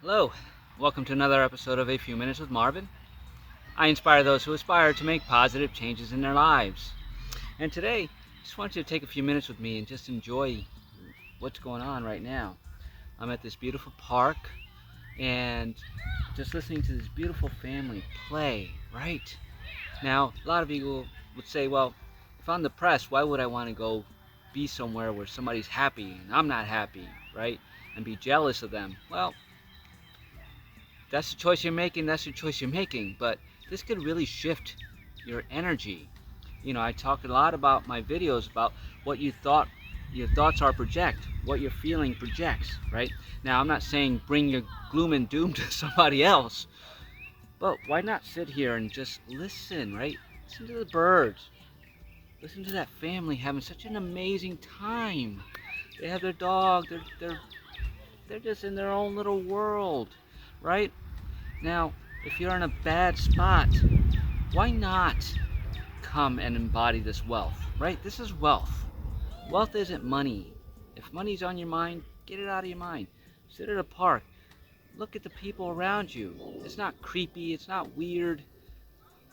Hello, welcome to another episode of A Few Minutes with Marvin. I inspire those who aspire to make positive changes in their lives. And today, I just want you to take a few minutes with me and just enjoy what's going on right now. I'm at this beautiful park and just listening to this beautiful family play, right? Now, a lot of people would say, well, if I'm depressed, why would I want to go be somewhere where somebody's happy and I'm not happy, right? And be jealous of them. Well, that's the choice you're making, that's the choice you're making, but this could really shift your energy. I talk a lot about my videos about what your thoughts are project, what you're feeling projects, right? Now, I'm not saying bring your gloom and doom to somebody else, but why not sit here and just listen, right? Listen to the birds. Listen to that family having such an amazing time. They have their dog, they're just in their own little world, right? Now, if you're in a bad spot, why not come and embody this wealth, right? This is wealth. Wealth isn't money. If money's on your mind, get it out of your mind. Sit at a park. Look at the people around you. It's not creepy. It's not weird.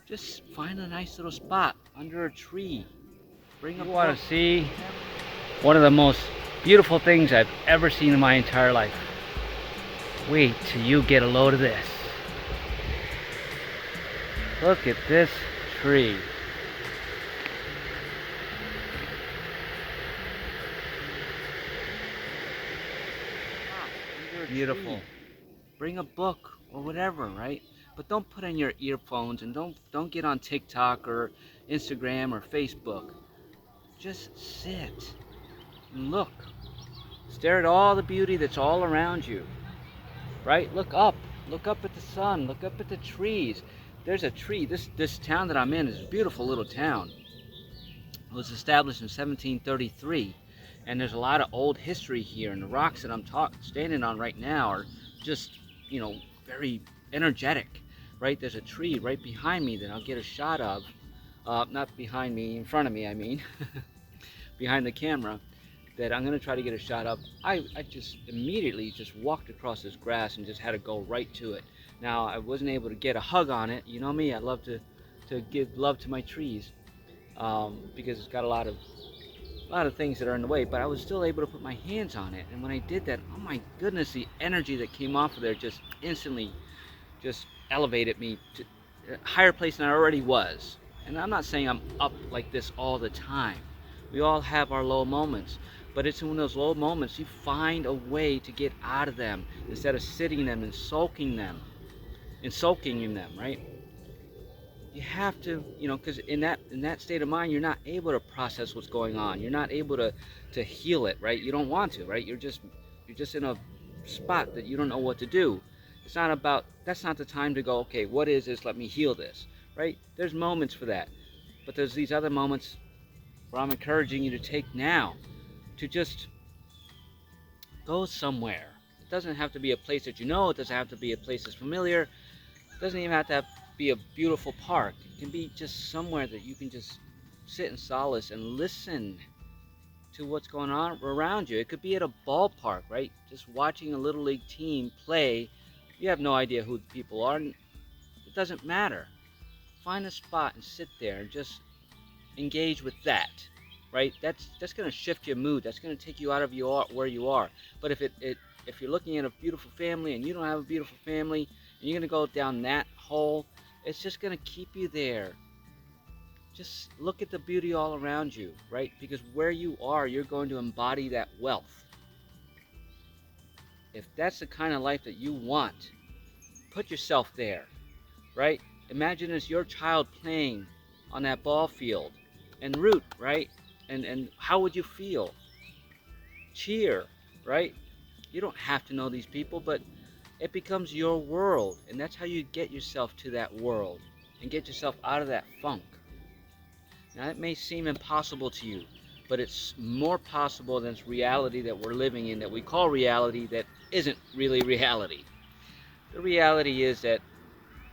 Just find a nice little spot under a tree. Bring a book. You want to see one of the most beautiful things I've ever seen in my entire life. Wait till you get a load of this. Look at this tree. Beautiful. Bring a book or whatever, right? But don't put in your earphones and don't get on TikTok or Instagram or Facebook. Just sit and look. Stare at all the beauty that's all around you. Right? Look up. Look up at the sun. Look up at the trees. There's a tree. This town that I'm in is a beautiful little town. It was established in 1733, and there's a lot of old history here. And the rocks that I'm standing on right now are just, very energetic. Right? There's a tree right behind me that I'll get a shot of. Not behind me, in front of me, I mean, behind the camera. That I'm going to try to get a shot of. I just immediately just walked across this grass and just had to go right to it. Now, I wasn't able to get a hug on it. You know me, I love to give love to my trees because it's got a lot of things that are in the way, but I was still able to put my hands on it. And when I did that, oh my goodness, the energy that came off of there just instantly just elevated me to a higher place than I already was. And I'm not saying I'm up like this all the time. We all have our low moments, but it's in those low moments you find a way to get out of them instead of sitting in them and sulking in them, right? You have to, because in that state of mind, you're not able to process what's going on. You're not able to heal it, right? You don't want to, right? You're just in a spot that you don't know what to do. That's not the time to go, okay, what is this? Let me heal this, right? There's moments for that, but there's these other moments where I'm encouraging you to take now to just go somewhere. It doesn't have to be a place that you know. It doesn't have to be a place that's familiar. It doesn't even have to be a beautiful park. It can be just somewhere that you can just sit in solace and listen to what's going on around you. It could be at a ballpark, right? Just watching a little league team play. You have no idea who the people are. It doesn't matter. Find a spot and sit there and just engage with that, right? That's going to shift your mood. That's going to take you out of where you are. But if you're looking at a beautiful family and you don't have a beautiful family and you're going to go down that hole, it's just going to keep you there. Just look at the beauty all around you, right? Because where you are, you're going to embody that wealth. If that's the kind of life that you want, put yourself there, right? Imagine it's your child playing on that ball field and root, right? And how would you feel? Cheer, right? You don't have to know these people, but it becomes your world, and that's how you get yourself to that world and get yourself out of that funk. Now, it may seem impossible to you, but it's more possible than this reality that we're living in, that we call reality, that isn't really reality. The reality is that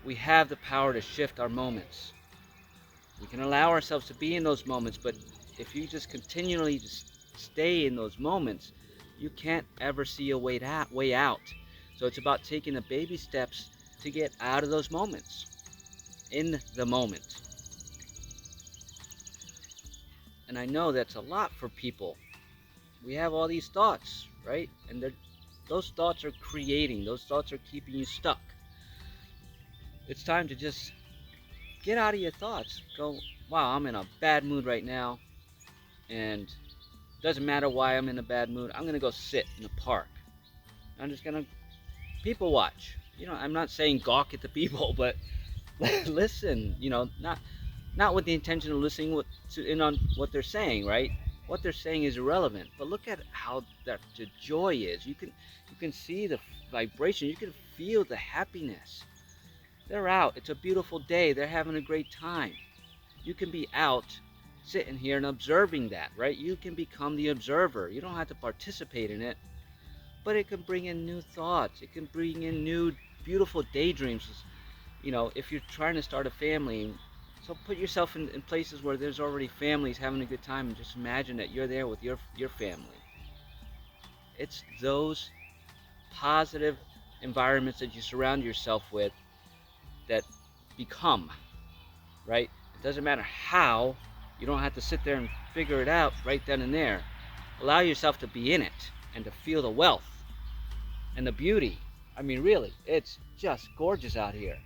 we have the power to shift our moments. We can allow ourselves to be in those moments, but if you just continually just stay in those moments, you can't ever see a way out. So it's about taking the baby steps to get out of those moments, in the moment. And I know that's a lot for people. We have all these thoughts, right? And those thoughts are creating, those thoughts are keeping you stuck. It's time to just get out of your thoughts. Go, wow, I'm in a bad mood right now, and it doesn't matter why I'm in a bad mood. I'm gonna go sit in the park. I'm just gonna people watch. I'm not saying gawk at the people, but listen. Not with the intention of listening in on what they're saying, right? What they're saying is irrelevant, but look at how the joy is. You can see the vibration. You can feel the happiness. They're out. It's a beautiful day. They're having a great time. You can be out sitting here and observing that, right? You can become the observer. You don't have to participate in it, but it can bring in new thoughts. It can bring in new beautiful daydreams. If you're trying to start a family, so put yourself in places where there's already families having a good time, and just imagine that you're there with your family. It's those positive environments that you surround yourself with that become, right? It doesn't matter how. You don't have to sit there and figure it out right then and there. Allow yourself to be in it and to feel the wealth and the beauty. I mean, really, it's just gorgeous out here.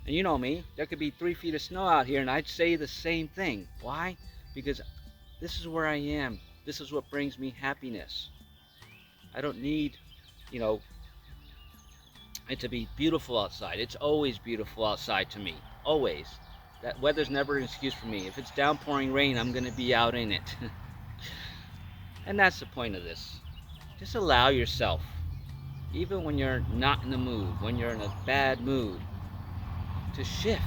And you know me, there could be 3 feet of snow out here and I'd say the same thing. Why? Because this is where I am. This is what brings me happiness. I don't need, you know, it to be beautiful outside. It's always beautiful outside to me. Always. That weather's never an excuse for me. If it's downpouring rain, I'm going to be out in it. And that's the point of this. Just allow yourself, even when you're not in the mood, when you're in a bad mood, to shift,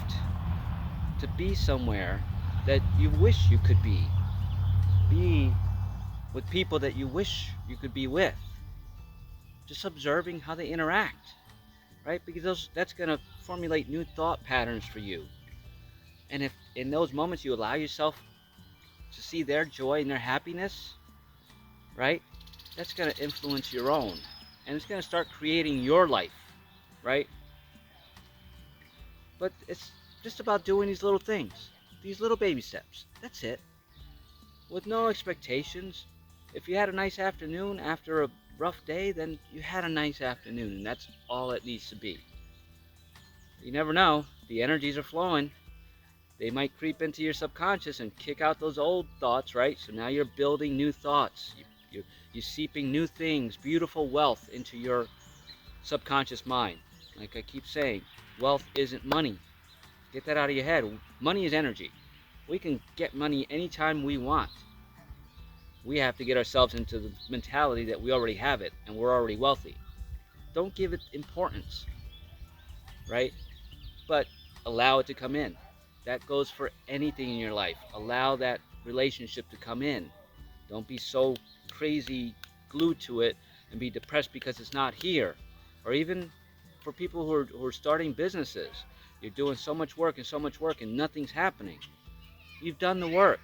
to be somewhere that you wish you could be. Be with people that you wish you could be with. Just observing how they interact, right? Because that's going to formulate new thought patterns for you. And if in those moments you allow yourself to see their joy and their happiness, right? That's going to influence your own. And it's going to start creating your life, right? But it's just about doing these little things, these little baby steps. That's it. With no expectations. If you had a nice afternoon after a rough day, then you had a nice afternoon, and that's all it needs to be. You never know. The energies are flowing. They might creep into your subconscious and kick out those old thoughts, right? So now you're building new thoughts. You're seeping new things, beautiful wealth into your subconscious mind. Like I keep saying, wealth isn't money. Get that out of your head. Money is energy. We can get money anytime we want. We have to get ourselves into the mentality that we already have it and we're already wealthy. Don't give it importance, right? But allow it to come in. That goes for anything in your life. Allow that relationship to come in. Don't be so crazy glued to it and be depressed because it's not here. Or even for people who are starting businesses, you're doing so much work and nothing's happening. You've done the work.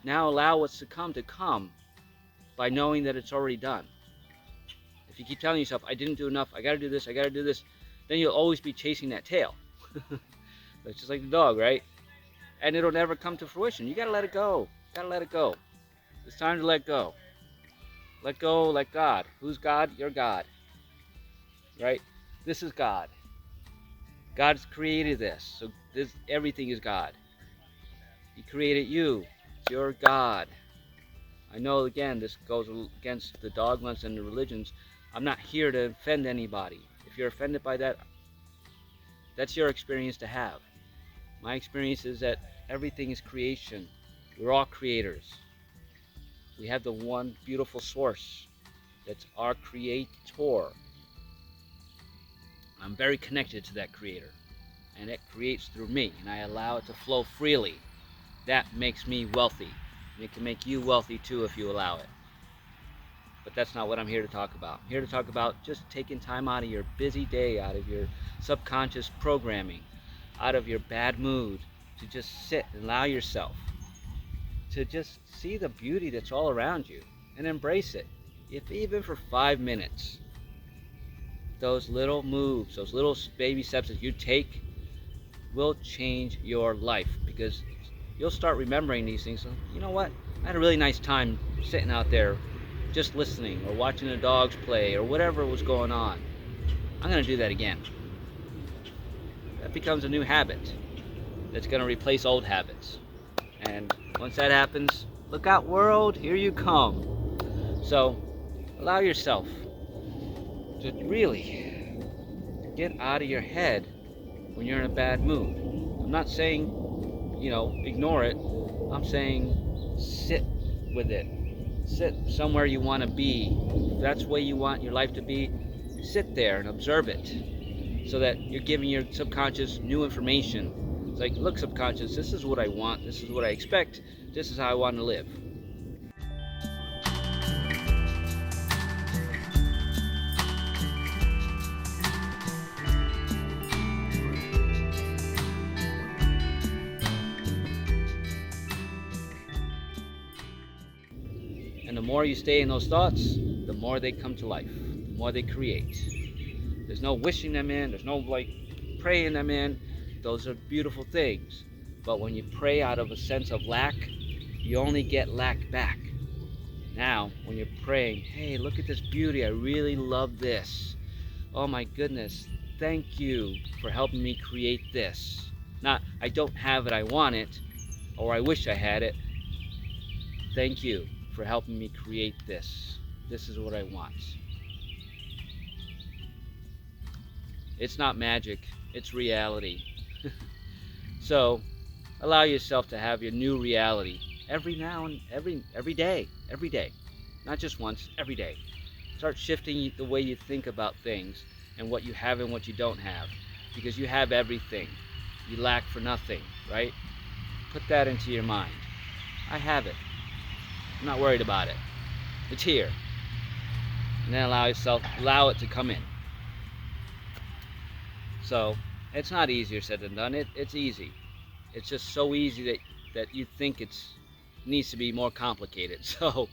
Now allow what's to come by knowing that it's already done. If you keep telling yourself, I didn't do enough, I gotta do this, then you'll always be chasing that tail. It's just like the dog, right? And it'll never come to fruition. You gotta let it go. It's time to let go. Let go, let God. Who's God? You're God. Right? This is God. God's created this. So everything is God. He created you. It's your God. I know, again, this goes against the dogmas and the religions. I'm not here to offend anybody. If you're offended by that, that's your experience to have. My experience is that everything is creation. We're all creators. We have the one beautiful source that's our creator. I'm very connected to that creator, and it creates through me, and I allow it to flow freely. That makes me wealthy, and it can make you wealthy too if you allow it. But that's not what I'm here to talk about. I'm here to talk about just taking time out of your busy day, out of your subconscious programming, out of your bad mood, to just sit and allow yourself to just see the beauty that's all around you and embrace it, if even for 5 minutes. those little moves, those little baby steps that you take will change your life, because you'll start remembering these things. So, you know what? I had a really nice time sitting out there just listening or watching the dogs play or whatever was going on. I'm going to do that again. That becomes a new habit that's going to replace old habits. And once that happens, look out, world, here you come. So allow yourself to really get out of your head when you're in a bad mood. I'm not saying, ignore it. I'm saying sit with it. Sit somewhere you want to be. If that's the way you want your life to be, sit there and observe it, so that you're giving your subconscious new information. It's like, look, subconscious, this is what I want, this is what I expect, this is how I want to live. And the more you stay in those thoughts, the more they come to life, the more they create. There's no wishing them in, there's no praying them in. Those are beautiful things. But when you pray out of a sense of lack, you only get lack back. Now, when you're praying, hey, look at this beauty, I really love this. Oh my goodness, thank you for helping me create this. Not, I don't have it, I want it, or I wish I had it. Thank you for helping me create this. This is what I want. It's not magic, it's reality. So, allow yourself to have your new reality every now and every day. Not just once, every day. Start shifting the way you think about things and what you have and what you don't have, because you have everything. You lack for nothing, right? Put that into your mind. I have it. I'm not worried about it. It's here. And then allow it to come in. So, it's not easier said than done. It's easy. It's just so easy that you think it needs to be more complicated. So,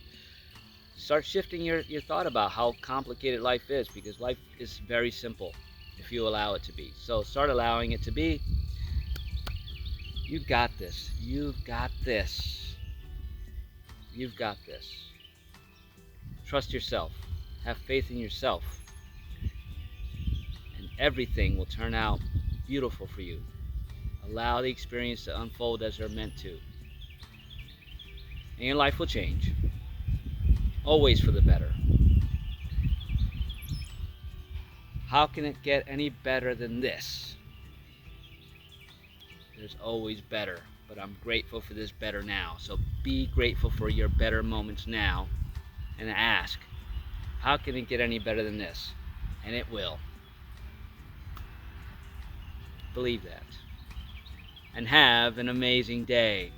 start shifting your thought about how complicated life is, because life is very simple if you allow it to be. So start allowing it to be. You got this. You've got this. You've got this. Trust yourself. Have faith in yourself. And everything will turn out beautiful for you. Allow the experience to unfold as they're meant to. And your life will change. Always for the better. How can it get any better than this? There's always better, but I'm grateful for this better now. So be grateful for your better moments now, and ask, how can it get any better than this? And it will. Believe that. And have an amazing day.